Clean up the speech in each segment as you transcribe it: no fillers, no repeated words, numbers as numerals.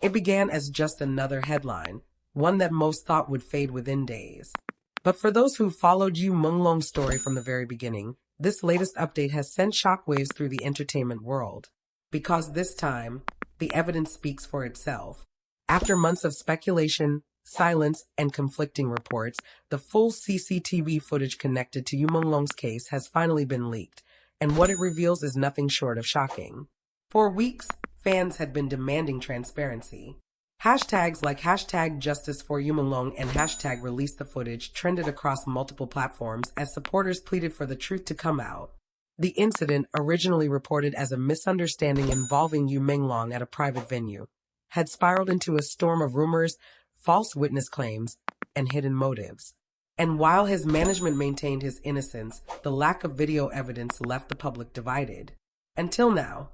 It began as just another headline, one that most thought would fade within days. But for those who followed Yu Menglong's story from the very beginning, this latest update has sent shockwaves through the entertainment world. Because this time, the evidence speaks for itself. After months of speculation, silence, and conflicting reports, the full CCTV footage connected to Yu Menglong's case has finally been leaked, and what it reveals is nothing short of shocking. For weeks, fans had been demanding transparency. Hashtags like #JusticeForYuMenglong and #ReleaseTheFootage trended across multiple platforms as supporters pleaded for the truth to come out. The incident, originally reported as a misunderstanding involving Yu Menglong at a private venue, had spiraled into a storm of rumors, false witness claims, and hidden motives. And while his management maintained his innocence, the lack of video evidence left the public divided. Until now.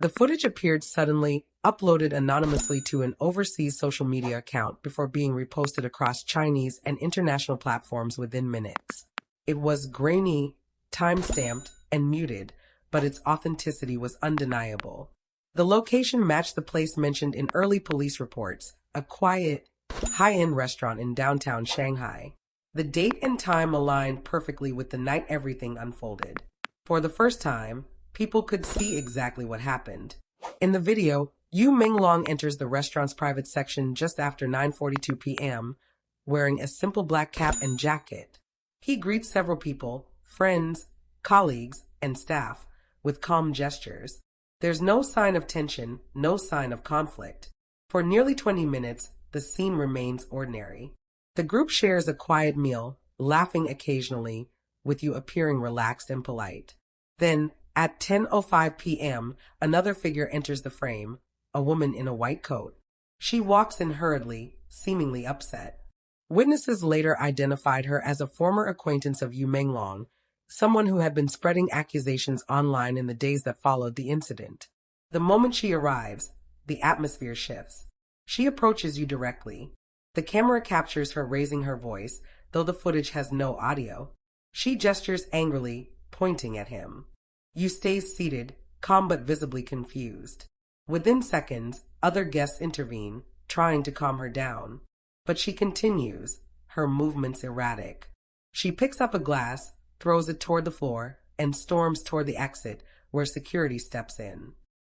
The footage appeared suddenly, uploaded anonymously to an overseas social media account before being reposted across Chinese and international platforms within minutes. It was grainy, time-stamped, and muted, but its authenticity was undeniable. The location matched the place mentioned in early police reports, a quiet, high-end restaurant in downtown Shanghai. The date and time aligned perfectly with the night everything unfolded. For the first time, people could see exactly what happened. In the video, Yu Menglong enters the restaurant's private section just after 9:42 p.m., wearing a simple black cap and jacket. He greets several people, friends, colleagues, and staff, with calm gestures. There's no sign of tension, no sign of conflict. For nearly 20 minutes, the scene remains ordinary. The group shares a quiet meal, laughing occasionally, with Yu appearing relaxed and polite. Then, at 10:05 p.m., another figure enters the frame, a woman in a white coat. She walks in hurriedly, seemingly upset. Witnesses later identified her as a former acquaintance of Yu Menglong, someone who had been spreading accusations online in the days that followed the incident. The moment she arrives, the atmosphere shifts. She approaches Yu directly. The camera captures her raising her voice, though the footage has no audio. She gestures angrily, pointing at him. Yu stays seated, calm but visibly confused. Within seconds, other guests intervene, trying to calm her down. But she continues, her movements erratic. She picks up a glass, throws it toward the floor, and storms toward the exit, where security steps in.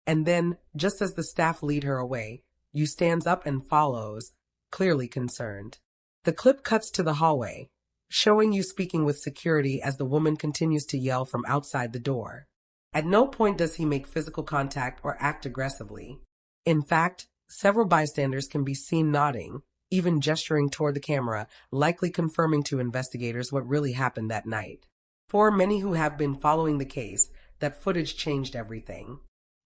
And then, just as the staff lead her away, Yu stands up and follows, clearly concerned. The clip cuts to the hallway, showing Yu speaking with security as the woman continues to yell from outside the door. At no point does he make physical contact or act aggressively. In fact, several bystanders can be seen nodding, even gesturing toward the camera, likely confirming to investigators what really happened that night. For many who have been following the case, that footage changed everything.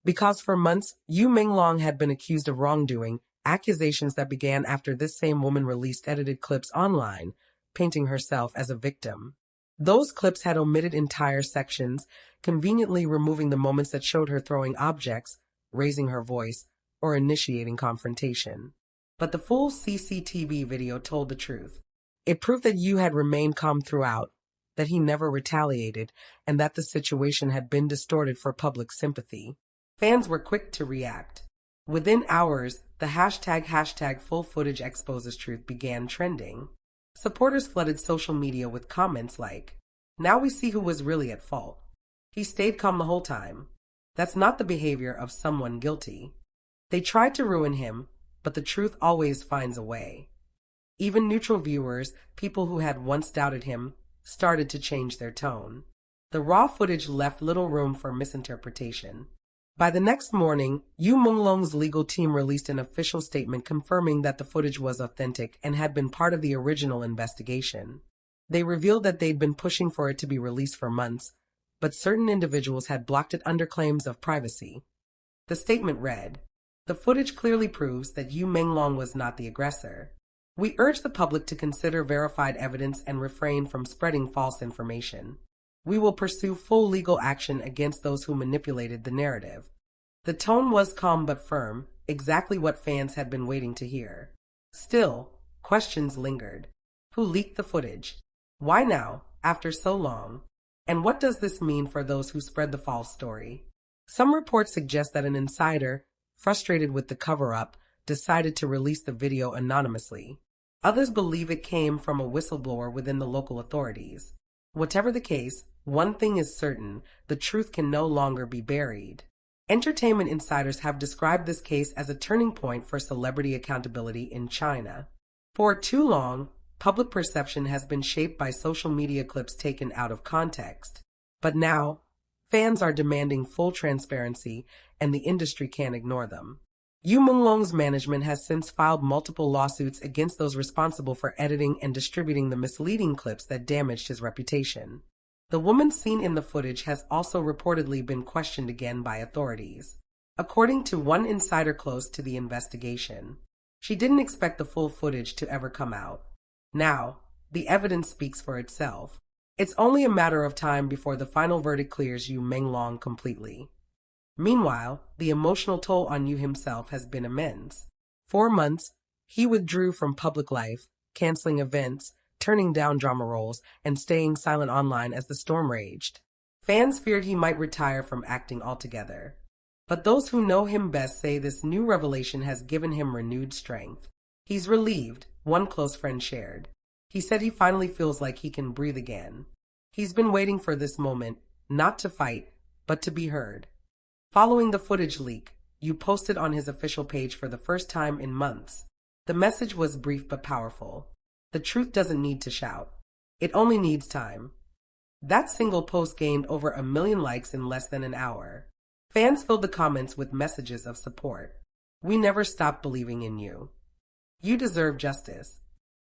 Because for months, Yu Menglong had been accused of wrongdoing, accusations that began after this same woman released edited clips online, painting herself as a victim. Those clips had omitted entire sections, conveniently removing the moments that showed her throwing objects, raising her voice, or initiating confrontation. But the full CCTV video told the truth. It proved that Yu had remained calm throughout, that he never retaliated, and that the situation had been distorted for public sympathy. Fans were quick to react. Within hours, the #full footage exposes truth began trending. Supporters flooded social media with comments like, "Now we see who was really at fault. He stayed calm the whole time. That's not the behavior of someone guilty. They tried to ruin him, but the truth always finds a way." Even neutral viewers, people who had once doubted him, started to change their tone. The raw footage left little room for misinterpretation. By the next morning, Yu Menglong's legal team released an official statement confirming that the footage was authentic and had been part of the original investigation. They revealed that they'd been pushing for it to be released for months, but certain individuals had blocked it under claims of privacy. The statement read, "The footage clearly proves that Yu Menglong was not the aggressor. We urge the public to consider verified evidence and refrain from spreading false information. We will pursue full legal action against those who manipulated the narrative." The tone was calm but firm, exactly what fans had been waiting to hear. Still, questions lingered. Who leaked the footage? Why now, after so long? And what does this mean for those who spread the false story? Some reports suggest that an insider, frustrated with the cover-up, decided to release the video anonymously. Others believe it came from a whistleblower within the local authorities. Whatever the case, one thing is certain: the truth can no longer be buried. Entertainment insiders have described this case as a turning point for celebrity accountability in China. For too long, public perception has been shaped by social media clips taken out of context. But now, fans are demanding full transparency, and the industry can't ignore them. Yu Menglong's management has since filed multiple lawsuits against those responsible for editing and distributing the misleading clips that damaged his reputation. The woman seen in the footage has also reportedly been questioned again by authorities. According to one insider close to the investigation, she didn't expect the full footage to ever come out. Now, the evidence speaks for itself. It's only a matter of time before the final verdict clears Yu Menglong completely. Meanwhile, the emotional toll on Yu himself has been immense. For months, he withdrew from public life, canceling events, turning down drama roles, and staying silent online as the storm raged. Fans feared he might retire from acting altogether. But those who know him best say this new revelation has given him renewed strength. He's relieved, one close friend shared. He said he finally feels like he can breathe again. He's been waiting for this moment, not to fight, but to be heard. Following the footage leak, Yu posted on his official page for the first time in months. The message was brief but powerful. The truth doesn't need to shout. It only needs time. That single post gained over 1 million likes in less than an hour. Fans filled the comments with messages of support. We never stopped believing in you. You deserve justice.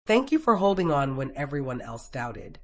Thank you for holding on when everyone else doubted.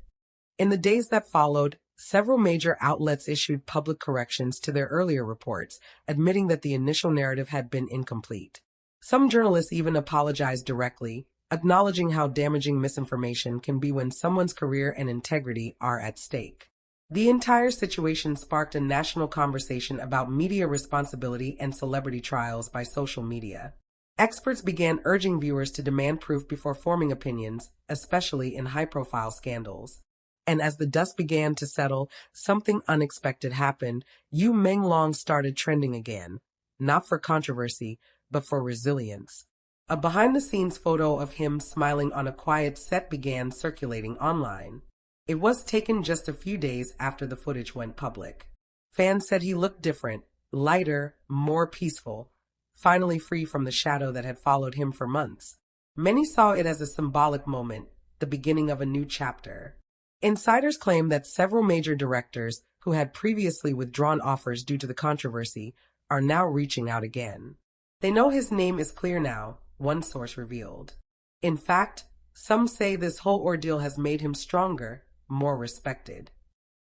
In the days that followed, several major outlets issued public corrections to their earlier reports, admitting that the initial narrative had been incomplete. Some journalists even apologized directly, acknowledging how damaging misinformation can be when someone's career and integrity are at stake. The entire situation sparked a national conversation about media responsibility and celebrity trials by social media. Experts began urging viewers to demand proof before forming opinions, especially in high-profile scandals. And as the dust began to settle, something unexpected happened. Yu Menglong started trending again, not for controversy, but for resilience. A behind-the-scenes photo of him smiling on a quiet set began circulating online. It was taken just a few days after the footage went public. Fans said he looked different, lighter, more peaceful, finally free from the shadow that had followed him for months. Many saw it as a symbolic moment, the beginning of a new chapter. Insiders claim that several major directors who had previously withdrawn offers due to the controversy are now reaching out again. They know his name is clear now, one source revealed. In fact, some say this whole ordeal has made him stronger, more respected.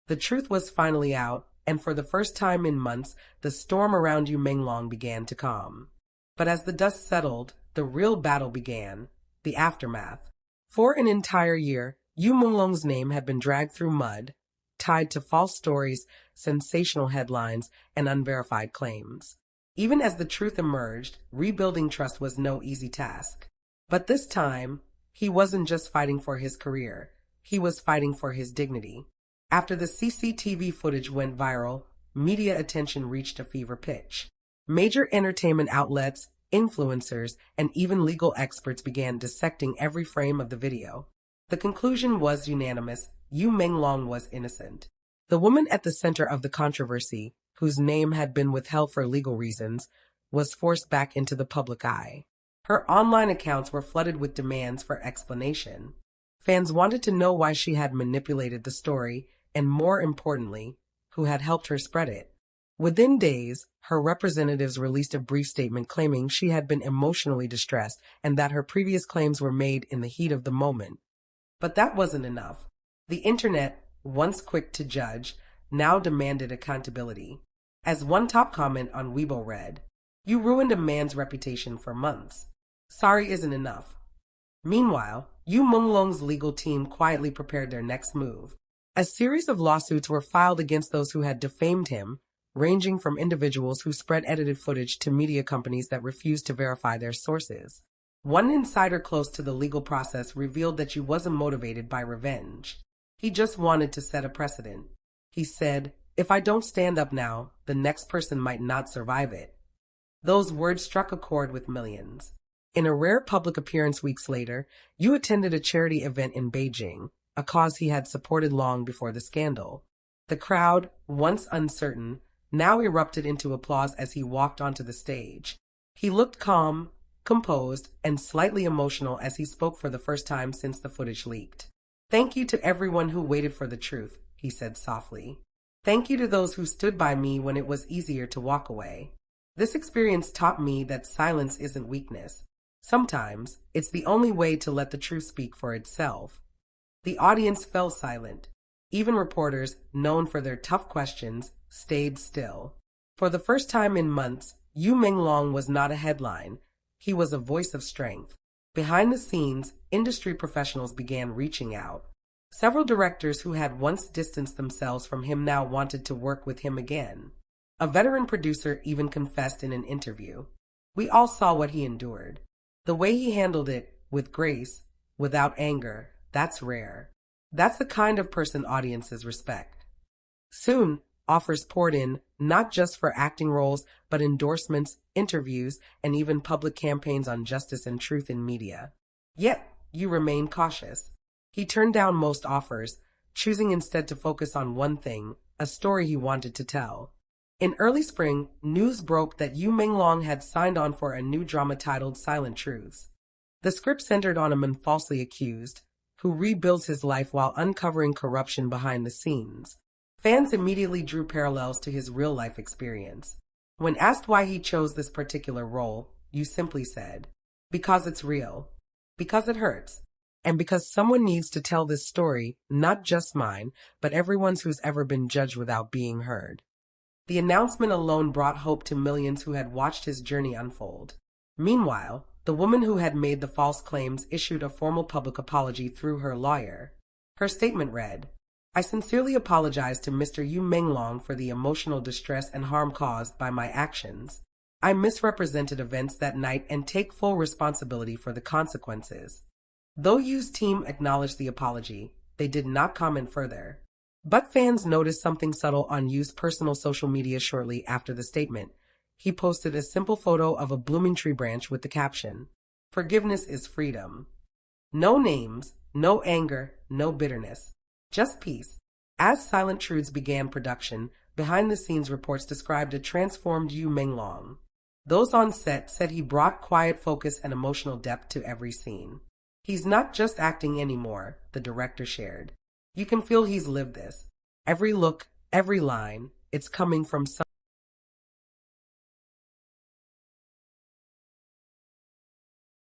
The truth was finally out, and for the first time in months, the storm around Yu Menglong began to calm. But as the dust settled, the real battle began, the aftermath. For an entire year, Yu Menglong's name had been dragged through mud, tied to false stories, sensational headlines, and unverified claims. Even as the truth emerged, rebuilding trust was no easy task. But this time, he wasn't just fighting for his career, he was fighting for his dignity. After the CCTV footage went viral, media attention reached a fever pitch. Major entertainment outlets, influencers, and even legal experts began dissecting every frame of the video. The conclusion was unanimous: Yu Menglong was innocent. The woman at the center of the controversy, whose name had been withheld for legal reasons, was forced back into the public eye. Her online accounts were flooded with demands for explanation. Fans wanted to know why she had manipulated the story, and more importantly, who had helped her spread it. Within days, her representatives released a brief statement claiming she had been emotionally distressed and that her previous claims were made in the heat of the moment. But that wasn't enough. The internet, once quick to judge, now demanded accountability. As one top comment on Weibo read, "You ruined a man's reputation for months. Sorry isn't enough." Meanwhile, Yu Menglong's legal team quietly prepared their next move. A series of lawsuits were filed against those who had defamed him, ranging from individuals who spread edited footage to media companies that refused to verify their sources. One insider close to the legal process revealed that Yu wasn't motivated by revenge. He just wanted to set a precedent. He said, "If I don't stand up now, the next person might not survive it." Those words struck a chord with millions. In a rare public appearance weeks later, Yu attended a charity event in Beijing, a cause he had supported long before the scandal. The crowd, once uncertain, now erupted into applause as he walked onto the stage. He looked calm, composed, and slightly emotional as he spoke for the first time since the footage leaked. "Thank you to everyone who waited for the truth," he said softly. "Thank you to those who stood by me when it was easier to walk away. This experience taught me that silence isn't weakness. Sometimes, it's the only way to let the truth speak for itself." The audience fell silent. Even reporters, known for their tough questions, stayed still. For the first time in months, Yu Menglong was not a headline. He was a voice of strength. Behind the scenes, industry professionals began reaching out. Several directors who had once distanced themselves from him now wanted to work with him again. A veteran producer even confessed in an interview. "We all saw what he endured. The way he handled it, with grace, without anger, that's rare. That's the kind of person audiences respect." Soon, offers poured in, not just for acting roles, but endorsements, interviews, and even public campaigns on justice and truth in media. Yet, Yu remained cautious. He turned down most offers, choosing instead to focus on one thing, a story he wanted to tell. In early spring, news broke that Yu Menglong had signed on for a new drama titled Silent Truths. The script centered on a man falsely accused, who rebuilds his life while uncovering corruption behind the scenes. Fans immediately drew parallels to his real-life experience. When asked why he chose this particular role, Yu simply said, "Because it's real. Because it hurts. And because someone needs to tell this story, not just mine, but everyone's who's ever been judged without being heard." The announcement alone brought hope to millions who had watched his journey unfold. Meanwhile, the woman who had made the false claims issued a formal public apology through her lawyer. Her statement read, "I sincerely apologize to Mr. Yu Menglong for the emotional distress and harm caused by my actions. I misrepresented events that night and take full responsibility for the consequences." Though Yu's team acknowledged the apology, they did not comment further. But fans noticed something subtle on Yu's personal social media shortly after the statement. He posted a simple photo of a blooming tree branch with the caption, "Forgiveness is freedom." No names, no anger, no bitterness. Just peace. As Silent Truths began production, behind-the-scenes reports described a transformed Yu Menglong. Those on set said he brought quiet focus and emotional depth to every scene. "He's not just acting anymore," the director shared. "You can feel he's lived this. Every look, every line, it's coming from